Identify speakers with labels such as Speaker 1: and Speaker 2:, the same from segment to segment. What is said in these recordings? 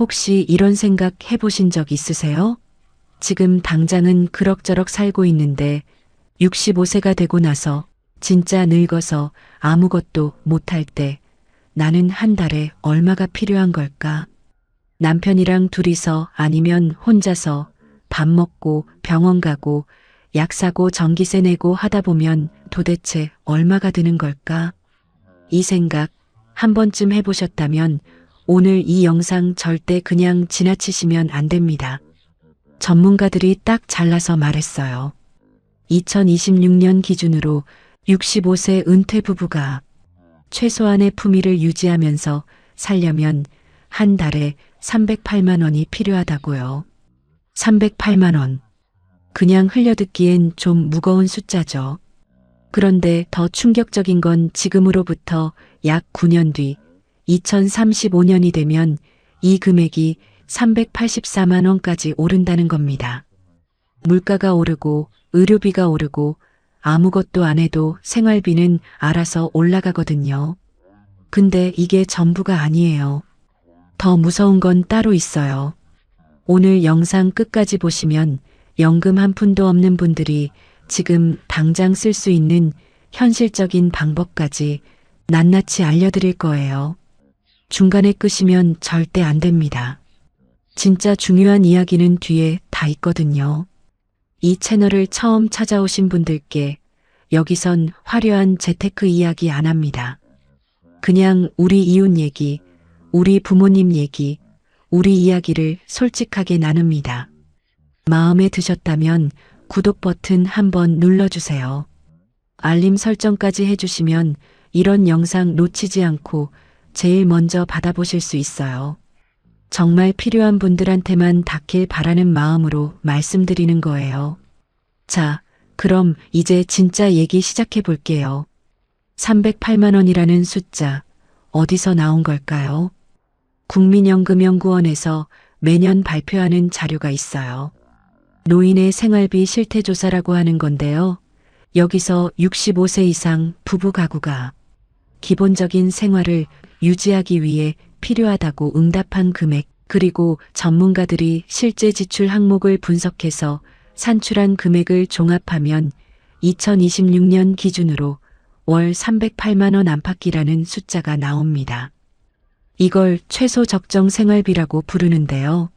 Speaker 1: 혹시 이런 생각 해보신 적 있으세요? 지금 당장은 그럭저럭 살고 있는데 65세가 되고 나서 진짜 늙어서 아무것도 못할 때 나는 한 달에 얼마가 필요한 걸까? 남편이랑 둘이서 아니면 혼자서 밥 먹고 병원 가고 약 사고 전기세 내고 하다 보면 도대체 얼마가 드는 걸까? 이 생각 한 번쯤 해보셨다면 오늘 이 영상 절대 그냥 지나치시면 안 됩니다. 전문가들이 딱 잘라서 말했어요. 2026년 기준으로 65세 은퇴 부부가 최소한의 품위를 유지하면서 살려면 한 달에 308만 원이 필요하다고요. 308만 원. 그냥 흘려듣기엔 좀 무거운 숫자죠. 그런데 더 충격적인 건 지금으로부터 약 9년 뒤 2035년이 되면 이 금액이 384만 원까지 오른다는 겁니다. 물가가 오르고 의료비가 오르고 아무것도 안 해도 생활비는 알아서 올라가거든요. 근데 이게 전부가 아니에요. 더 무서운 건 따로 있어요. 오늘 영상 끝까지 보시면 연금 한 푼도 없는 분들이 지금 당장 쓸 수 있는 현실적인 방법까지 낱낱이 알려드릴 거예요. 중간에 끄시면 절대 안 됩니다. 진짜 중요한 이야기는 뒤에 다 있거든요. 이 채널을 처음 찾아오신 분들께 여기선 화려한 재테크 이야기 안 합니다. 그냥 우리 이웃 얘기, 우리 부모님 얘기, 우리 이야기를 솔직하게 나눕니다. 마음에 드셨다면 구독 버튼 한번 눌러주세요. 알림 설정까지 해주시면 이런 영상 놓치지 않고 제일 먼저 받아보실 수 있어요. 정말 필요한 분들한테만 닿길 바라는 마음으로 말씀드리는 거예요. 자, 그럼 이제 진짜 얘기 시작해 볼게요. 308만 원이라는 숫자, 어디서 나온 걸까요? 국민연금연구원에서 매년 발표하는 자료가 있어요. 노인의 생활비 실태조사라고 하는 건데요. 여기서 65세 이상 부부 가구가 기본적인 생활을 유지하기 위해 필요하다고 응답한 금액, 그리고 전문가들이 실제 지출 항목을 분석해서 산출한 금액을 종합하면 2026년 기준으로 월 308만 원 안팎이라는 숫자가 나옵니다. 이걸 최소 적정 생활비라고 부르는데요.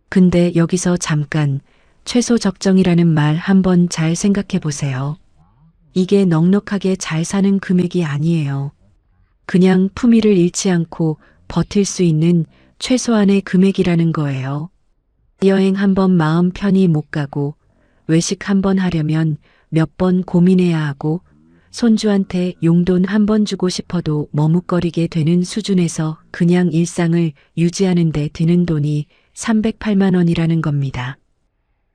Speaker 1: 근데 여기서 잠깐 최소 적정이라는 말 한번 잘 생각해 보세요. 이게 넉넉하게 잘 사는 금액이 아니에요. 그냥 품위를 잃지 않고 버틸 수 있는 최소한의 금액이라는 거예요. 여행 한번 마음 편히 못 가고 외식 한번 하려면 몇 번 고민해야 하고 손주한테 용돈 한번 주고 싶어도 머뭇거리게 되는 수준에서 그냥 일상을 유지하는 데 드는 돈이 308만 원이라는 겁니다.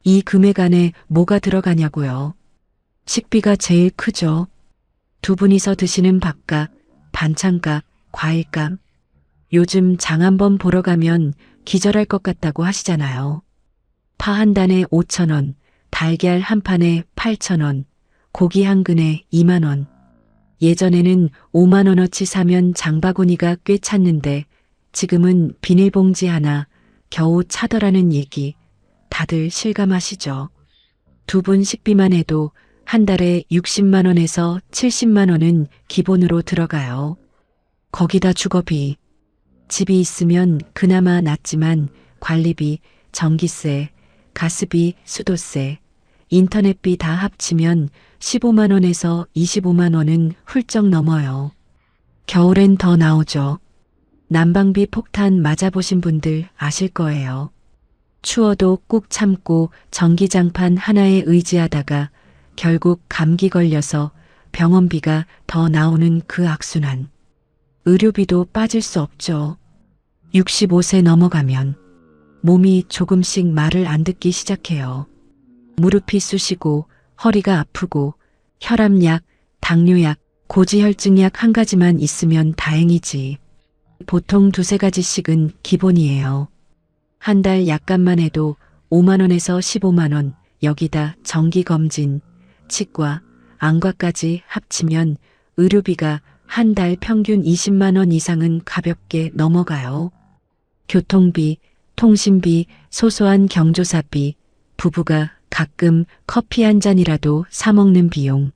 Speaker 1: 이 금액 안에 뭐가 들어가냐고요? 식비가 제일 크죠. 두 분이서 드시는 밥값, 반찬값, 과일값. 요즘 장 한번 보러 가면 기절할 것 같다고 하시잖아요. 파 한 단에 5천 원, 달걀 한 판에 8천 원, 고기 한 근에 2만 원. 예전에는 5만 원어치 사면 장바구니가 꽤 찼는데 지금은 비닐봉지 하나 겨우 차더라는 얘기 다들 실감하시죠? 두 분 식비만 해도 한 달에 60만 원에서 70만 원은 기본으로 들어가요. 거기다 주거비. 집이 있으면 그나마 낫지만 관리비, 전기세, 가스비, 수도세, 인터넷비 다 합치면 15만 원에서 25만 원은 훌쩍 넘어요. 겨울엔 더 나오죠. 난방비 폭탄 맞아보신 분들 아실 거예요. 추워도 꾹 참고 전기장판 하나에 의지하다가 결국 감기 걸려서 병원비가 더 나오는 그 악순환. 의료비도 빠질 수 없죠. 65세 넘어가면 몸이 조금씩 말을 안 듣기 시작해요. 무릎이 쑤시고 허리가 아프고 혈압약, 당뇨약, 고지혈증약 한 가지만 있으면 다행이지. 보통 두세 가지씩은 기본이에요. 한 달 약값만 해도 5만 원에서 15만 원, 여기다 정기검진, 치과, 안과까지 합치면 의료비가 한 달 평균 20만 원 이상은 가볍게 넘어가요. 교통비, 통신비, 소소한 경조사비, 부부가 가끔 커피 한 잔이라도 사 먹는 비용.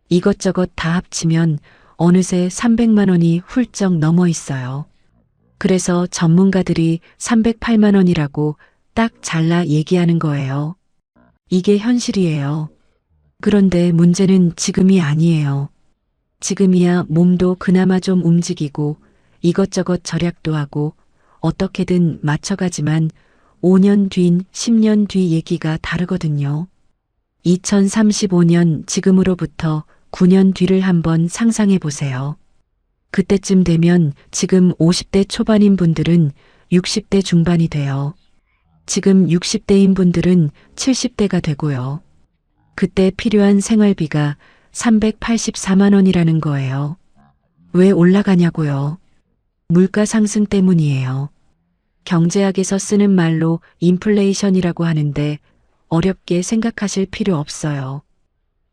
Speaker 1: 이것저것 다 합치면 어느새 300만 원이 훌쩍 넘어 있어요. 그래서 전문가들이 308만 원이라고 딱 잘라 얘기하는 거예요. 이게 현실이에요. 그런데 문제는 지금이 아니에요. 지금이야 몸도 그나마 좀 움직이고 이것저것 절약도 하고 어떻게든 맞춰가지만 5년 뒤인 10년 뒤 얘기가 다르거든요. 2035년 지금으로부터 9년 뒤를 한번 상상해 보세요. 그때쯤 되면 지금 50대 초반인 분들은 60대 중반이 돼요. 지금 60대인 분들은 70대가 되고요. 그때 필요한 생활비가 384만 원이라는 거예요. 왜 올라가냐고요? 물가 상승 때문이에요. 경제학에서 쓰는 말로 인플레이션이라고 하는데 어렵게 생각하실 필요 없어요.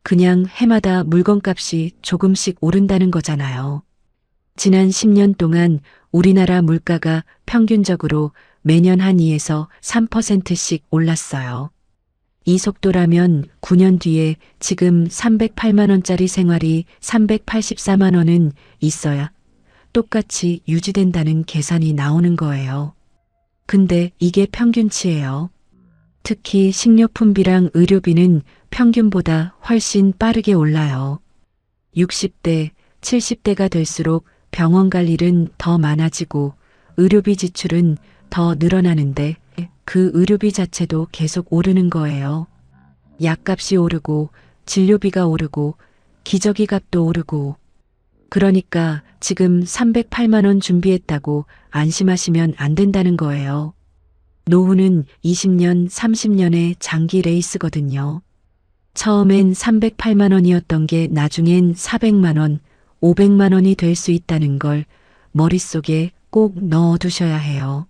Speaker 1: 그냥 해마다 물건값이 조금씩 오른다는 거잖아요. 지난 10년 동안 우리나라 물가가 평균적으로 매년 한 2에서 3%씩 올랐어요. 이 속도라면 9년 뒤에 지금 308만 원짜리 생활이 384만 원은 있어야 똑같이 유지된다는 계산이 나오는 거예요. 근데 이게 평균치예요. 특히 식료품비랑 의료비는 평균보다 훨씬 빠르게 올라요. 60대, 70대가 될수록 병원 갈 일은 더 많아지고 의료비 지출은 더 늘어나는데 그 의료비 자체도 계속 오르는 거예요. 약값이 오르고 진료비가 오르고 기저귀 값도 오르고 그러니까 지금 308만 원 준비했다고 안심하시면 안 된다는 거예요. 노후는 20년, 30년의 장기 레이스거든요. 처음엔 308만 원이었던 게 나중엔 400만 원, 500만 원이 될 수 있다는 걸 머릿속에 꼭 넣어두셔야 해요.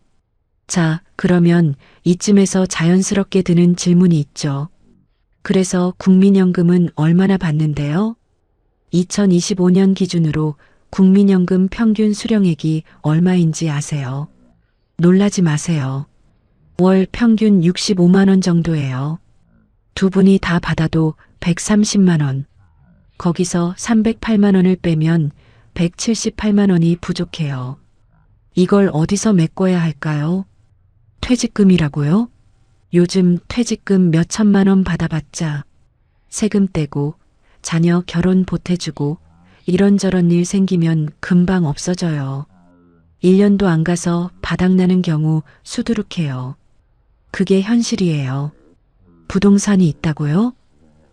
Speaker 1: 자, 그러면 이쯤에서 자연스럽게 드는 질문이 있죠. 그래서 국민연금은 얼마나 받는데요? 2025년 기준으로 국민연금 평균 수령액이 얼마인지 아세요? 놀라지 마세요. 월 평균 65만 원 정도예요. 두 분이 다 받아도 130만 원. 거기서 308만 원을 빼면 178만 원이 부족해요. 이걸 어디서 메꿔야 할까요? 퇴직금이라고요? 요즘 퇴직금 몇 천만 원 받아봤자 세금 떼고 자녀 결혼 보태주고 이런저런 일 생기면 금방 없어져요. 1년도 안 가서 바닥나는 경우 수두룩해요. 그게 현실이에요. 부동산이 있다고요?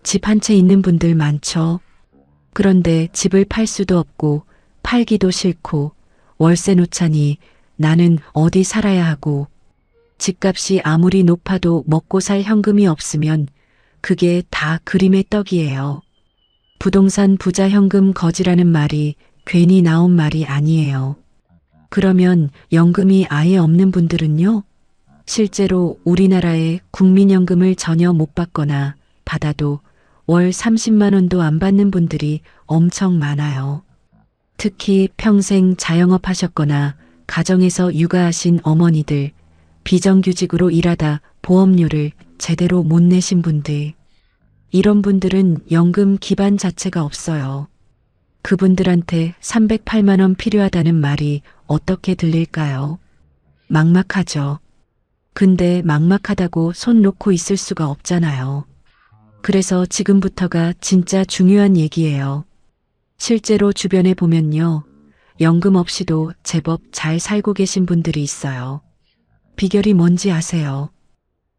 Speaker 1: 집 한 채 있는 분들 많죠. 그런데 집을 팔 수도 없고 팔기도 싫고 월세 놓자니 나는 어디 살아야 하고 집값이 아무리 높아도 먹고 살 현금이 없으면 그게 다 그림의 떡이에요. 부동산 부자 현금 거지라는 말이 괜히 나온 말이 아니에요. 그러면 연금이 아예 없는 분들은요? 실제로 우리나라에 국민연금을 전혀 못 받거나 받아도 월 30만 원도 안 받는 분들이 엄청 많아요. 특히 평생 자영업 하셨거나 가정에서 육아하신 어머니들, 비정규직으로 일하다 보험료를 제대로 못 내신 분들, 이런 분들은 연금 기반 자체가 없어요. 그분들한테 308만 원 필요하다는 말이 어떻게 들릴까요? 막막하죠. 근데 막막하다고 손 놓고 있을 수가 없잖아요. 그래서 지금부터가 진짜 중요한 얘기예요. 실제로 주변에 보면요. 연금 없이도 제법 잘 살고 계신 분들이 있어요. 비결이 뭔지 아세요?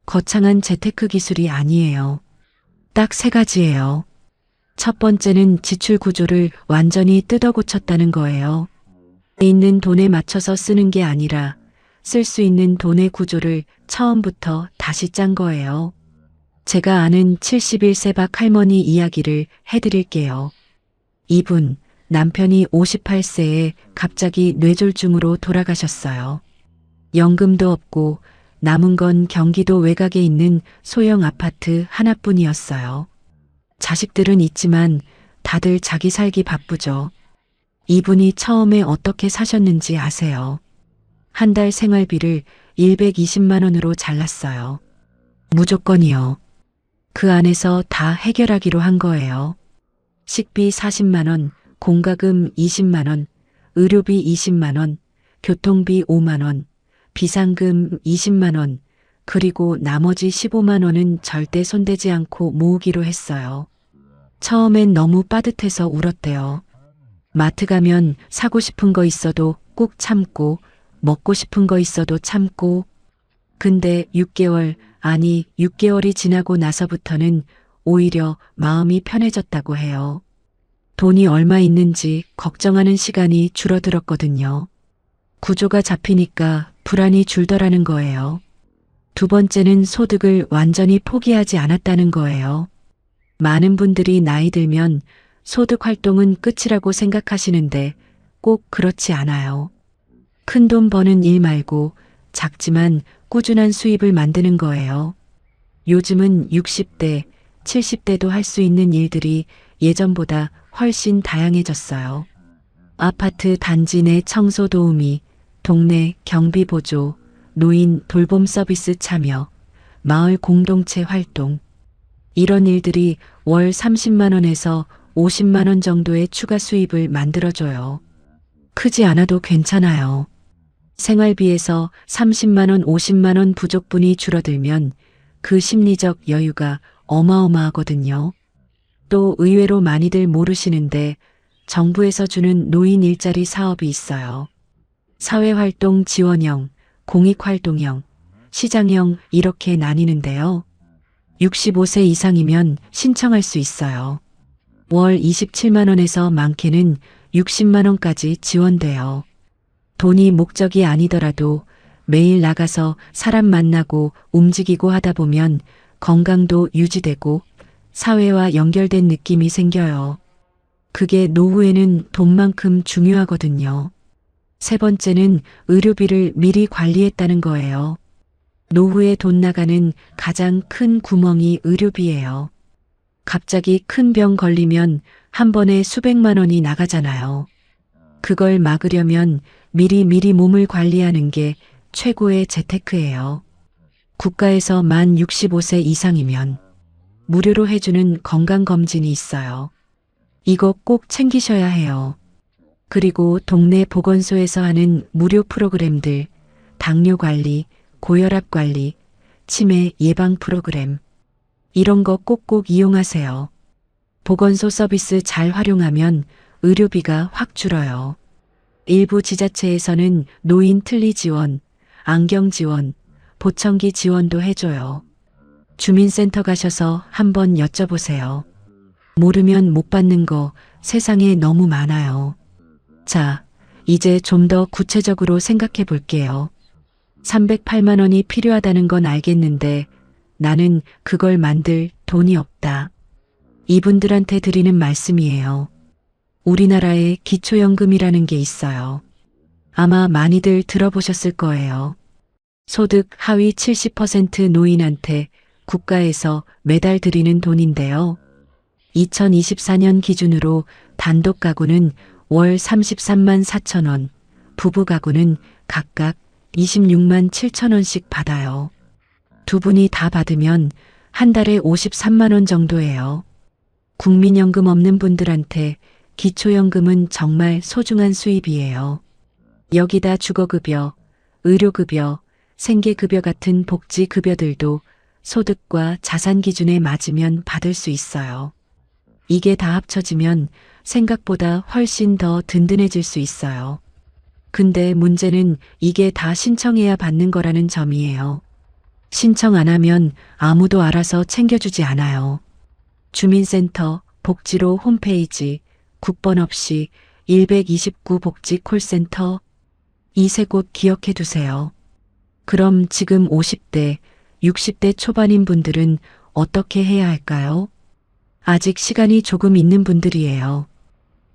Speaker 1: 거창한 재테크 기술이 아니에요. 딱 3가지예요. 첫 번째는 지출 구조를 완전히 뜯어 고쳤다는 거예요. 있는 돈에 맞춰서 쓰는 게 아니라 쓸 수 있는 돈의 구조를 처음부터 다시 짠 거예요. 제가 아는 71세 박 할머니 이야기를 해드릴게요. 이분, 남편이 58세에 갑자기 뇌졸중으로 돌아가셨어요. 연금도 없고 남은 건 경기도 외곽에 있는 소형 아파트 하나뿐이었어요. 자식들은 있지만 다들 자기 살기 바쁘죠. 이분이 처음에 어떻게 사셨는지 아세요? 한 달 생활비를 120만 원으로 잘랐어요. 무조건이요. 그 안에서 다 해결하기로 한 거예요. 식비 40만 원, 공과금 20만 원, 의료비 20만 원, 교통비 5만 원, 비상금 20만 원, 그리고 나머지 15만 원은 절대 손대지 않고 모으기로 했어요. 처음엔 너무 빠듯해서 울었대요. 마트 가면 사고 싶은 거 있어도 꾹 참고, 먹고 싶은 거 있어도 참고. 근데 6개월이 지나고 나서부터는 오히려 마음이 편해졌다고 해요. 돈이 얼마 있는지 걱정하는 시간이 줄어들었거든요. 구조가 잡히니까 불안이 줄더라는 거예요. 두 번째는 소득을 완전히 포기하지 않았다는 거예요. 많은 분들이 나이 들면 소득 활동은 끝이라고 생각하시는데 꼭 그렇지 않아요. 큰 돈 버는 일 말고 작지만 꾸준한 수입을 만드는 거예요. 요즘은 60대, 70대도 할 수 있는 일들이 예전보다 훨씬 다양해졌어요. 아파트 단지 내 청소 도우미, 동네 경비 보조, 노인 돌봄 서비스 참여, 마을 공동체 활동. 이런 일들이 월 30만 원에서 50만 원 정도의 추가 수입을 만들어줘요. 크지 않아도 괜찮아요. 생활비에서 30만 원, 50만 원 부족분이 줄어들면 그 심리적 여유가 어마어마하거든요. 또 의외로 많이들 모르시는데 정부에서 주는 노인 일자리 사업이 있어요. 사회활동 지원형, 공익활동형, 시장형 이렇게 나뉘는데요. 65세 이상이면 신청할 수 있어요. 월 27만 원에서 많게는 60만 원까지 지원돼요. 돈이 목적이 아니더라도 매일 나가서 사람 만나고 움직이고 하다 보면 건강도 유지되고 사회와 연결된 느낌이 생겨요. 그게 노후에는 돈만큼 중요하거든요. 세 번째는 의료비를 미리 관리했다는 거예요. 노후에 돈 나가는 가장 큰 구멍이 의료비예요. 갑자기 큰 병 걸리면 한 번에 수백만 원이 나가잖아요. 그걸 막으려면 미리 몸을 관리하는 게 최고의 재테크예요. 국가에서 만 65세 이상이면 무료로 해주는 건강검진이 있어요. 이거 꼭 챙기셔야 해요. 그리고 동네 보건소에서 하는 무료 프로그램들, 당뇨 관리, 고혈압 관리, 치매 예방 프로그램. 이런 거 꼭꼭 이용하세요. 보건소 서비스 잘 활용하면 의료비가 확 줄어요. 일부 지자체에서는 노인 틀니 지원, 안경 지원, 보청기 지원도 해줘요. 주민센터 가셔서 한번 여쭤보세요. 모르면 못 받는 거 세상에 너무 많아요. 자, 이제 좀 더 구체적으로 생각해 볼게요. 308만 원이 필요하다는 건 알겠는데 나는 그걸 만들 돈이 없다. 이분들한테 드리는 말씀이에요. 우리나라에 기초연금이라는 게 있어요. 아마 많이들 들어보셨을 거예요. 소득 하위 70% 노인한테 국가에서 매달 드리는 돈인데요. 2024년 기준으로 단독 가구는 월 33만 4천 원, 부부 가구는 각각 26만 7천 원씩 받아요. 두 분이 다 받으면 한 달에 53만 원 정도예요. 국민연금 없는 분들한테 기초연금은 정말 소중한 수입이에요. 여기다 주거급여, 의료급여, 생계급여 같은 복지급여들도 소득과 자산 기준에 맞으면 받을 수 있어요. 이게 다 합쳐지면 생각보다 훨씬 더 든든해질 수 있어요. 근데 문제는 이게 다 신청해야 받는 거라는 점이에요. 신청 안 하면 아무도 알아서 챙겨주지 않아요. 주민센터, 복지로 홈페이지, 국번 없이 129 복지 콜센터 이 세 곳 기억해 두세요. 그럼 지금 50대, 60대 초반인 분들은 어떻게 해야 할까요? 아직 시간이 조금 있는 분들이에요.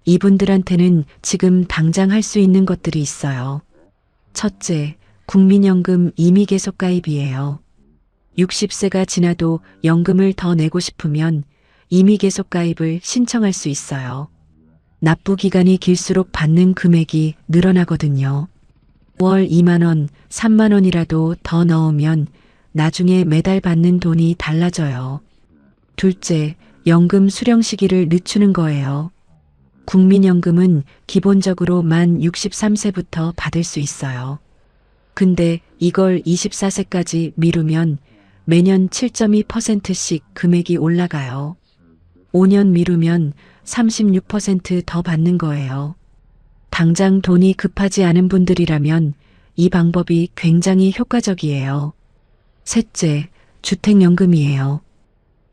Speaker 1: 이분들한테는 지금 당장 할 수 있는 것들이 있어요. 첫째, 국민연금 임의계속가입이에요. 60세가 지나도 연금을 더 내고 싶으면 임의계속가입을 신청할 수 있어요. 납부 기간이 길수록 받는 금액이 늘어나거든요. 월 2만 원, 3만 원이라도 더 넣으면 나중에 매달 받는 돈이 달라져요. 둘째, 연금 수령 시기를 늦추는 거예요. 국민연금은 기본적으로 만 63세부터 받을 수 있어요. 근데 이걸 24세까지 미루면 매년 7.2%씩 금액이 올라가요. 5년 미루면 36%더 받는 거예요. 당장 돈이 급하지 않은 분들이라면 이 방법이 굉장히 효과적이에요. 셋째, 주택연금이에요.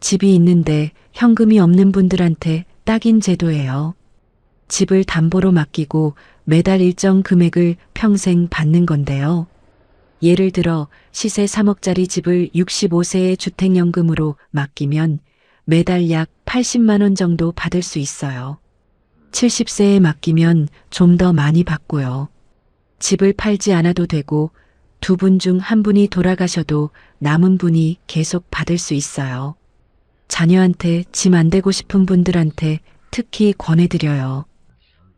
Speaker 1: 집이 있는데 현금이 없는 분들한테 딱인 제도예요. 집을 담보로 맡기고 매달 일정 금액을 평생 받는 건데요. 예를 들어 시세 3억짜리 집을 65세의 주택연금으로 맡기면 매달 약 80만 원 정도 받을 수 있어요. 70세에 맡기면 좀 더 많이 받고요. 집을 팔지 않아도 되고 두 분 중 한 분이 돌아가셔도 남은 분이 계속 받을 수 있어요. 자녀한테 짐 안 되고 싶은 분들한테 특히 권해드려요.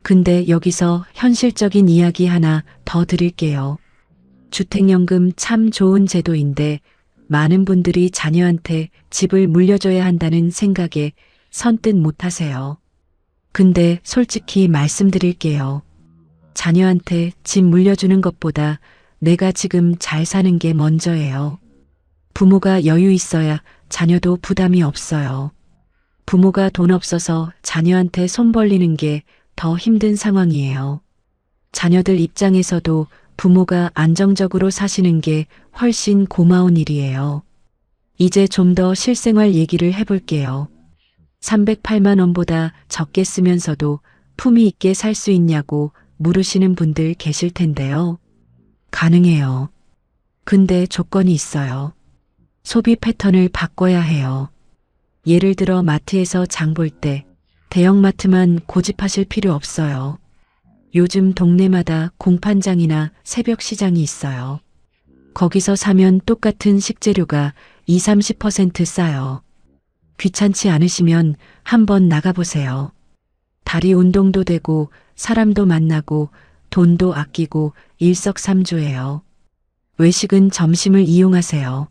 Speaker 1: 근데 여기서 현실적인 이야기 하나 더 드릴게요. 주택연금 참 좋은 제도인데 많은 분들이 자녀한테 집을 물려줘야 한다는 생각에 선뜻 못하세요. 근데 솔직히 말씀드릴게요. 자녀한테 집 물려주는 것보다 내가 지금 잘 사는 게 먼저예요. 부모가 여유 있어야 자녀도 부담이 없어요. 부모가 돈 없어서 자녀한테 손 벌리는 게 더 힘든 상황이에요. 자녀들 입장에서도 부모가 안정적으로 사시는 게 훨씬 고마운 일이에요. 이제 좀 더 실생활 얘기를 해볼게요. 308만 원보다 적게 쓰면서도 품위 있게 살 수 있냐고 물으시는 분들 계실 텐데요. 가능해요. 근데 조건이 있어요. 소비 패턴을 바꿔야 해요. 예를 들어 마트에서 장 볼 때 대형마트만 고집하실 필요 없어요. 요즘 동네마다 공판장이나 새벽 시장이 있어요. 거기서 사면 똑같은 식재료가 20~30% 싸요. 귀찮지 않으시면 한번 나가보세요. 다리 운동도 되고 사람도 만나고 돈도 아끼고 일석삼조예요. 외식은 점심을 이용하세요.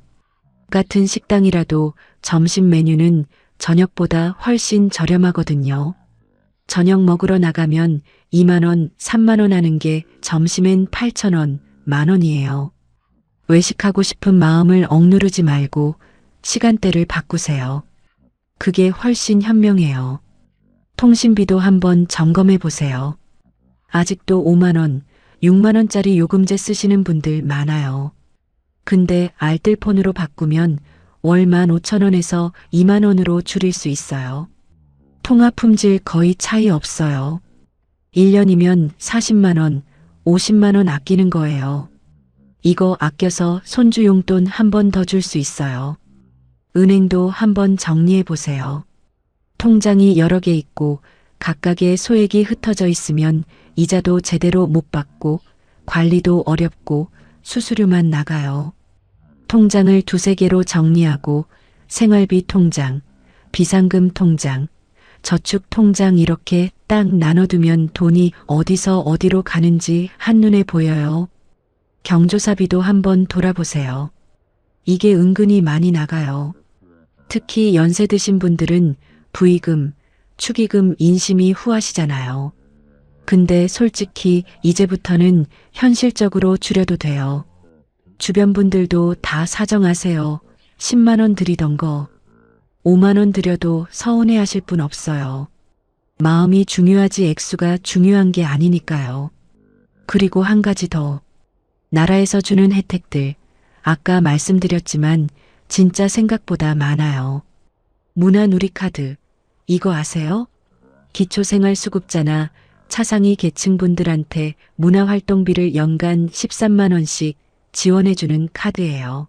Speaker 1: 같은 식당이라도 점심 메뉴는 저녁보다 훨씬 저렴하거든요. 저녁 먹으러 나가면 2만 원, 3만 원 하는 게 점심엔 8천 원, 만 원이에요. 외식하고 싶은 마음을 억누르지 말고 시간대를 바꾸세요. 그게 훨씬 현명해요. 통신비도 한번 점검해 보세요. 아직도 5만 원, 6만 원짜리 요금제 쓰시는 분들 많아요. 근데 알뜰폰으로 바꾸면 월 15,000원에서 2만 원으로 줄일 수 있어요. 통화 품질 거의 차이 없어요. 1년이면 40만 원, 50만 원 아끼는 거예요. 이거 아껴서 손주 용돈 한 번 더 줄 수 있어요. 은행도 한번 정리해 보세요. 통장이 여러 개 있고 각각의 소액이 흩어져 있으면 이자도 제대로 못 받고 관리도 어렵고 수수료만 나가요. 통장을 두세 개로 정리하고 생활비 통장, 비상금 통장, 저축 통장 이렇게 딱 나눠두면 돈이 어디서 어디로 가는지 한눈에 보여요. 경조사비도 한번 돌아보세요. 이게 은근히 많이 나가요. 특히 연세 드신 분들은 부의금, 축의금 인심이 후하시잖아요. 근데 솔직히 이제부터는 현실적으로 줄여도 돼요. 주변 분들도 다 사정하세요. 10만 원 드리던 거 5만 원 드려도 서운해 하실 분 없어요. 마음이 중요하지 액수가 중요한 게 아니니까요. 그리고 한 가지 더. 나라에서 주는 혜택들. 아까 말씀드렸지만 진짜 생각보다 많아요. 문화누리카드. 이거 아세요? 기초생활수급자나 차상위 계층분들한테 문화활동비를 연간 13만 원씩 지원해주는 카드예요.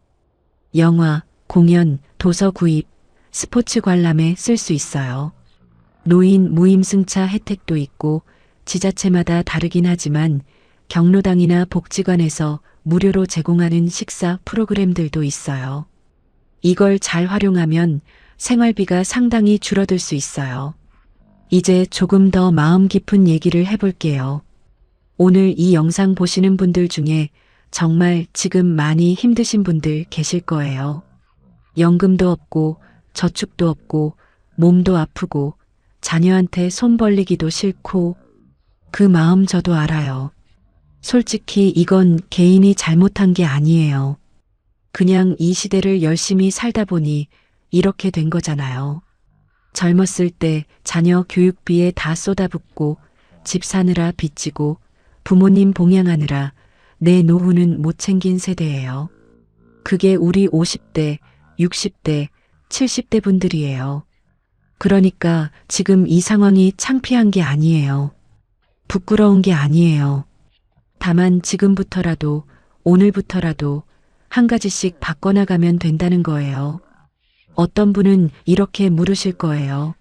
Speaker 1: 영화, 공연, 도서 구입, 스포츠 관람에 쓸 수 있어요. 노인 무임승차 혜택도 있고 지자체마다 다르긴 하지만 경로당이나 복지관에서 무료로 제공하는 식사 프로그램들도 있어요. 이걸 잘 활용하면 생활비가 상당히 줄어들 수 있어요. 이제 조금 더 마음 깊은 얘기를 해볼게요. 오늘 이 영상 보시는 분들 중에 정말 지금 많이 힘드신 분들 계실 거예요. 연금도 없고 저축도 없고 몸도 아프고 자녀한테 손 벌리기도 싫고 그 마음 저도 알아요. 솔직히 이건 개인이 잘못한 게 아니에요. 그냥 이 시대를 열심히 살다 보니 이렇게 된 거잖아요. 젊었을 때 자녀 교육비에 다 쏟아붓고 집 사느라 빚지고 부모님 봉양하느라 내 노후는 못 챙긴 세대예요. 그게 우리 50대, 60대, 70대 분들이에요. 그러니까 지금 이 상황이 창피한 게 아니에요. 부끄러운 게 아니에요. 다만 지금부터라도, 오늘부터라도 한 가지씩 바꿔나가면 된다는 거예요. 어떤 분은 이렇게 물으실 거예요.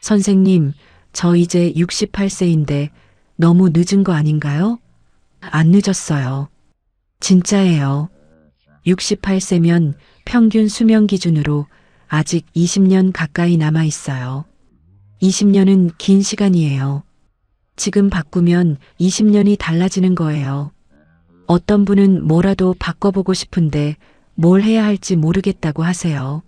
Speaker 1: 선생님, 저 이제 68세인데 너무 늦은 거 아닌가요? 안 늦었어요. 진짜예요. 68세면 평균 수명 기준으로 아직 20년 가까이 남아 있어요. 20년은 긴 시간이에요. 지금 바꾸면 20년이 달라지는 거예요. 어떤 분은 뭐라도 바꿔보고 싶은데 뭘 해야 할지 모르겠다고 하세요.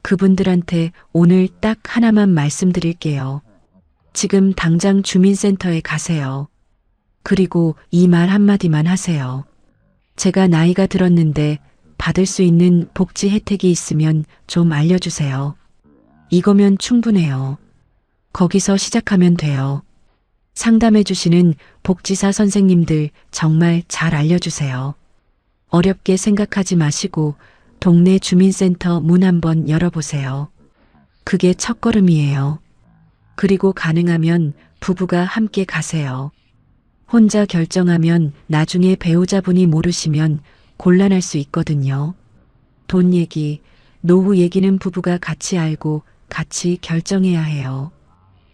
Speaker 1: 그분들한테 오늘 딱 하나만 말씀드릴게요. 지금 당장 주민센터에 가세요. 그리고 이 말 한마디만 하세요. 제가 나이가 들었는데 받을 수 있는 복지 혜택이 있으면 좀 알려주세요. 이거면 충분해요. 거기서 시작하면 돼요. 상담해 주시는 복지사 선생님들 정말 잘 알려주세요. 어렵게 생각하지 마시고 동네 주민센터 문 한번 열어보세요. 그게 첫걸음이에요. 그리고 가능하면 부부가 함께 가세요. 혼자 결정하면 나중에 배우자분이 모르시면 곤란할 수 있거든요. 돈 얘기, 노후 얘기는 부부가 같이 알고 같이 결정해야 해요.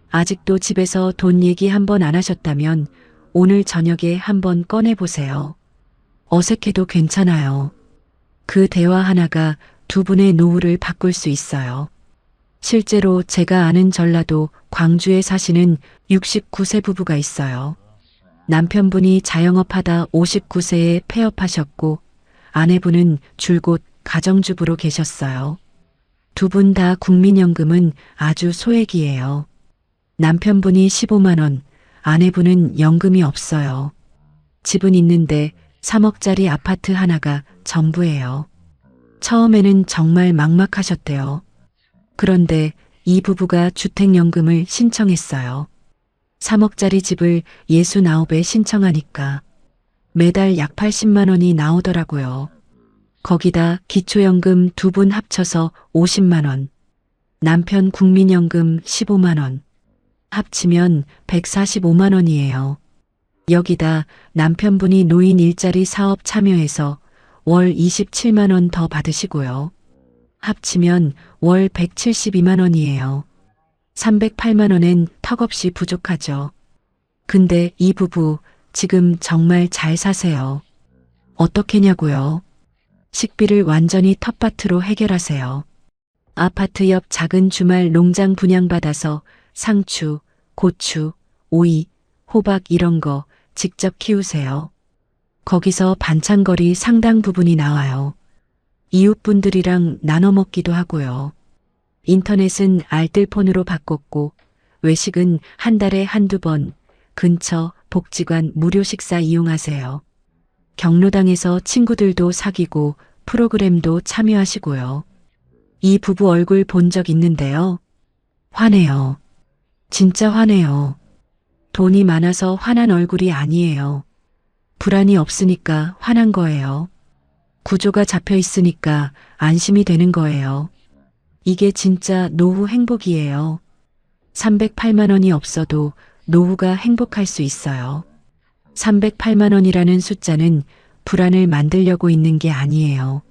Speaker 1: 아직도 집에서 돈 얘기 한번 안 하셨다면 오늘 저녁에 한번 꺼내보세요. 어색해도 괜찮아요. 그 대화 하나가 두 분의 노후를 바꿀 수 있어요. 실제로 제가 아는 전라도 광주에 사시는 69세 부부가 있어요. 남편분이 자영업하다 59세에 폐업하셨고 아내분은 줄곧 가정주부로 계셨어요. 두 분 다 국민연금은 아주 소액이에요. 남편분이 15만 원, 아내분은 연금이 없어요. 집은 있는데 3억짜리 아파트 하나가 전부예요. 처음에는 정말 막막하셨대요. 그런데 이 부부가 주택연금을 신청했어요. 3억짜리 집을 69에 신청하니까 매달 약 80만 원이 나오더라고요. 거기다 기초연금 두 분 합쳐서 50만 원, 남편 국민연금 15만 원, 합치면 145만 원이에요. 여기다 남편분이 노인 일자리 사업 참여해서 월 27만 원 더 받으시고요. 합치면 월 172만 원이에요. 308만 원엔 턱없이 부족하죠. 근데 이 부부 지금 정말 잘 사세요. 어떻게냐고요? 식비를 완전히 텃밭으로 해결하세요. 아파트 옆 작은 주말 농장 분양받아서 상추, 고추, 오이, 호박 이런 거 직접 키우세요. 거기서 반찬거리 상당 부분이 나와요. 이웃분들이랑 나눠 먹기도 하고요. 인터넷은 알뜰폰으로 바꿨고 외식은 한 달에 한두 번 근처 복지관 무료 식사 이용하세요. 경로당에서 친구들도 사귀고 프로그램도 참여하시고요. 이 부부 얼굴 본 적 있는데요. 화내요. 진짜 화내요. 돈이 많아서 화난 얼굴이 아니에요. 불안이 없으니까 화난 거예요. 구조가 잡혀 있으니까 안심이 되는 거예요. 이게 진짜 노후 행복이에요. 308만 원이 없어도 노후가 행복할 수 있어요. 308만 원이라는 숫자는 불안을 만들려고 있는 게 아니에요.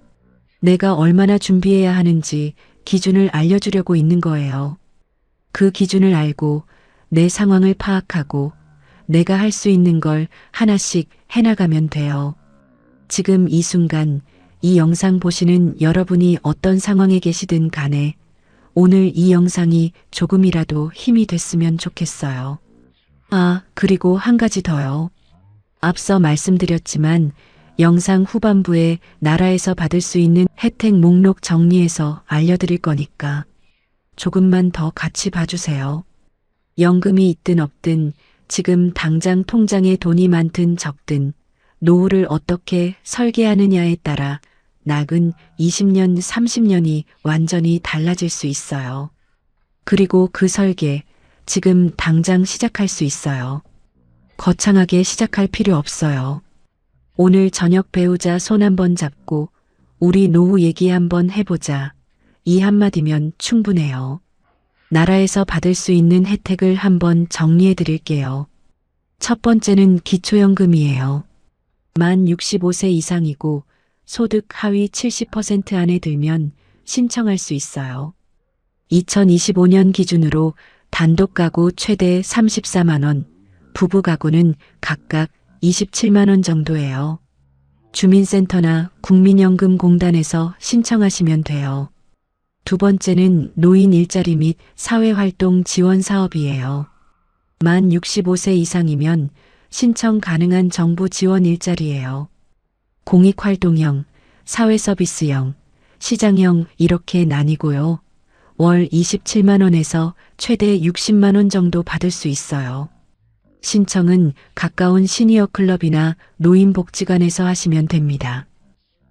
Speaker 1: 내가 얼마나 준비해야 하는지 기준을 알려주려고 있는 거예요. 그 기준을 알고 내 상황을 파악하고 내가 할 수 있는 걸 하나씩 해나가면 돼요. 지금 이 순간 이 영상 보시는 여러분이 어떤 상황에 계시든 간에 오늘 이 영상이 조금이라도 힘이 됐으면 좋겠어요. 아, 그리고 한 가지 더요. 앞서 말씀드렸지만 영상 후반부에 나라에서 받을 수 있는 혜택 목록 정리해서 알려드릴 거니까 조금만 더 같이 봐주세요. 연금이 있든 없든 지금 당장 통장에 돈이 많든 적든 노후를 어떻게 설계하느냐에 따라 낙은 20년, 30년이 완전히 달라질 수 있어요. 그리고 그 설계 지금 당장 시작할 수 있어요. 거창하게 시작할 필요 없어요. 오늘 저녁 배우자 손 한번 잡고 우리 노후 얘기 한번 해보자. 이 한마디면 충분해요. 나라에서 받을 수 있는 혜택을 한번 정리해 드릴게요. 첫 번째는 기초연금이에요. 만 65세 이상이고 소득 하위 70% 안에 들면 신청할 수 있어요. 2025년 기준으로 단독 가구 최대 34만 원, 부부 가구는 각각 27만 원 정도예요. 주민센터나 국민연금공단에서 신청하시면 돼요. 두 번째는 노인 일자리 및 사회활동 지원 사업이에요. 만 65세 이상이면 신청 가능한 정부 지원 일자리예요. 공익활동형, 사회서비스형, 시장형 이렇게 나뉘고요. 월 27만 원에서 최대 60만 원 정도 받을 수 있어요. 신청은 가까운 시니어 클럽이나 노인복지관에서 하시면 됩니다.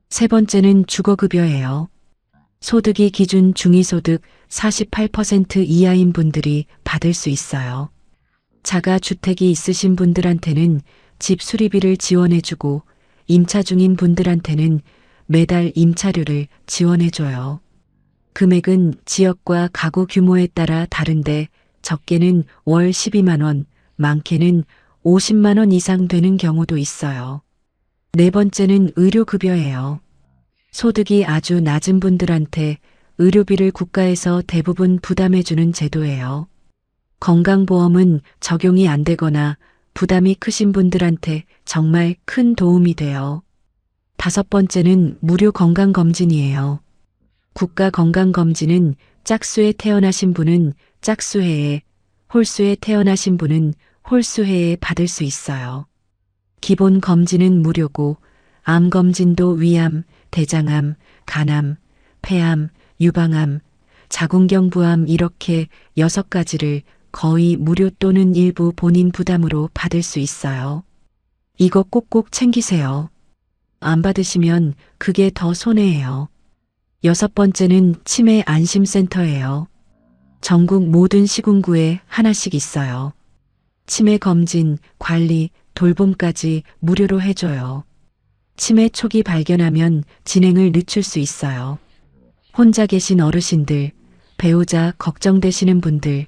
Speaker 1: 세 번째는 주거급여예요. 소득이 기준 중위소득 48% 이하인 분들이 받을 수 있어요. 자가주택이 있으신 분들한테는 집 수리비를 지원해주고 임차 중인 분들한테는 매달 임차료를 지원해줘요. 금액은 지역과 가구 규모에 따라 다른데 적게는 월 12만 원, 많게는 50만 원 이상 되는 경우도 있어요. 네 번째는 의료급여예요. 소득이 아주 낮은 분들한테 의료비를 국가에서 대부분 부담해주는 제도예요. 건강보험은 적용이 안 되거나 부담이 크신 분들한테 정말 큰 도움이 돼요. 다섯 번째는 무료 건강검진이에요. 국가건강검진은 짝수에 태어나신 분은 짝수해에, 홀수에 태어나신 분은 홀수해에 받을 수 있어요. 기본 검진은 무료고 암검진도 위암, 대장암, 간암, 폐암, 유방암, 자궁경부암 이렇게 6가지를 거의 무료 또는 일부 본인 부담으로 받을 수 있어요. 이거 꼭꼭 챙기세요. 안 받으시면 그게 더 손해예요. 여섯 번째는 치매 안심센터예요. 전국 모든 시군구에 하나씩 있어요. 치매 검진, 관리, 돌봄까지 무료로 해줘요. 치매 초기 발견하면 진행을 늦출 수 있어요. 혼자 계신 어르신들, 배우자 걱정되시는 분들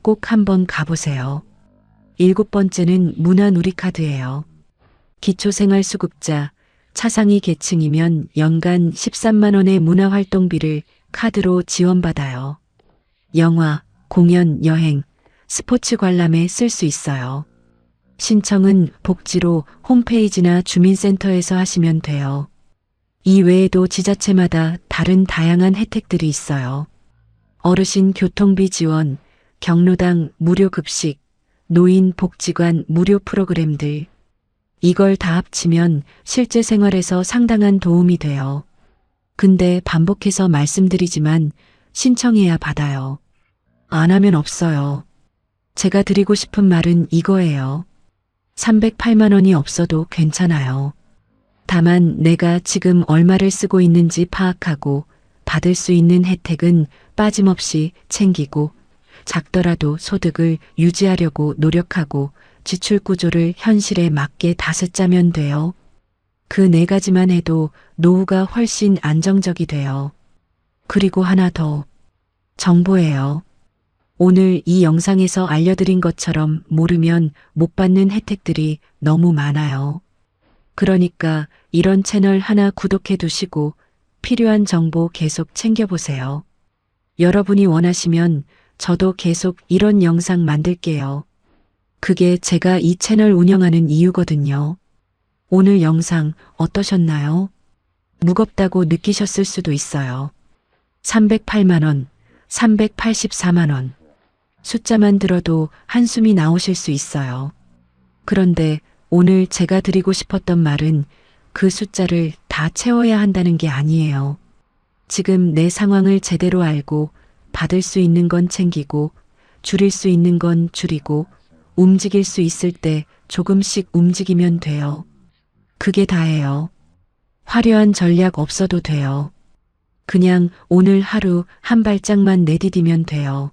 Speaker 1: 꼭 한번 가보세요. 일곱 번째는 문화누리카드예요. 기초생활수급자, 차상위 계층이면 연간 13만 원의 문화활동비를 카드로 지원받아요. 영화, 공연, 여행, 스포츠 관람에 쓸 수 있어요. 신청은 복지로 홈페이지나 주민센터에서 하시면 돼요. 이 외에도 지자체마다 다른 다양한 혜택들이 있어요. 어르신 교통비 지원, 경로당 무료 급식, 노인 복지관 무료 프로그램들. 이걸 다 합치면 실제 생활에서 상당한 도움이 돼요. 근데 반복해서 말씀드리지만 신청해야 받아요. 안 하면 없어요. 제가 드리고 싶은 말은 이거예요. 308만 원이 없어도 괜찮아요. 다만 내가 지금 얼마를 쓰고 있는지 파악하고 받을 수 있는 혜택은 빠짐없이 챙기고 작더라도 소득을 유지하려고 노력하고 지출 구조를 현실에 맞게 다섯짜면 돼요. 그 네 가지만 해도 노후가 훨씬 안정적이 돼요. 그리고 하나 더. 정보예요. 오늘 이 영상에서 알려드린 것처럼 모르면 못 받는 혜택들이 너무 많아요. 그러니까 이런 채널 하나 구독해 두시고 필요한 정보 계속 챙겨보세요. 여러분이 원하시면 저도 계속 이런 영상 만들게요. 그게 제가 이 채널 운영하는 이유거든요. 오늘 영상 어떠셨나요? 무겁다고 느끼셨을 수도 있어요. 308만 원, 384만 원. 숫자만 들어도 한숨이 나오실 수 있어요. 그런데 오늘 제가 드리고 싶었던 말은 그 숫자를 다 채워야 한다는 게 아니에요. 지금 내 상황을 제대로 알고 받을 수 있는 건 챙기고 줄일 수 있는 건 줄이고 움직일 수 있을 때 조금씩 움직이면 돼요. 그게 다예요. 화려한 전략 없어도 돼요. 그냥 오늘 하루 한 발짝만 내디디면 돼요.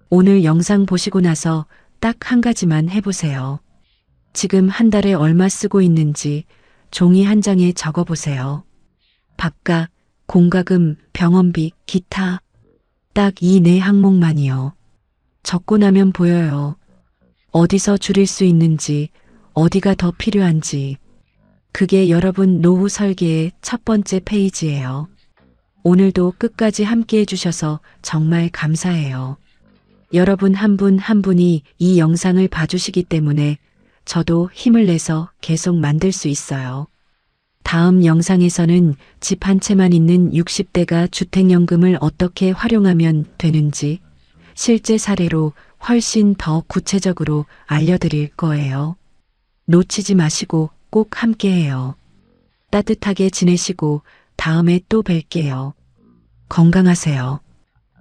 Speaker 1: 오늘 영상 보시고 나서 딱 한 가지만 해보세요. 지금 한 달에 얼마 쓰고 있는지 종이 한 장에 적어보세요. 밥값, 공과금, 병원비, 기타. 딱 이 네 항목만이요. 적고 나면 보여요. 어디서 줄일 수 있는지, 어디가 더 필요한지. 그게 여러분 노후 설계의 첫 번째 페이지예요. 오늘도 끝까지 함께 해주셔서 정말 감사해요. 여러분 한 분 한 분이 이 영상을 봐주시기 때문에 저도 힘을 내서 계속 만들 수 있어요. 다음 영상에서는 집 한 채만 있는 60대가 주택연금을 어떻게 활용하면 되는지 실제 사례로 훨씬 더 구체적으로 알려드릴 거예요. 놓치지 마시고 꼭 함께해요. 따뜻하게 지내시고 다음에 또 뵐게요. 건강하세요.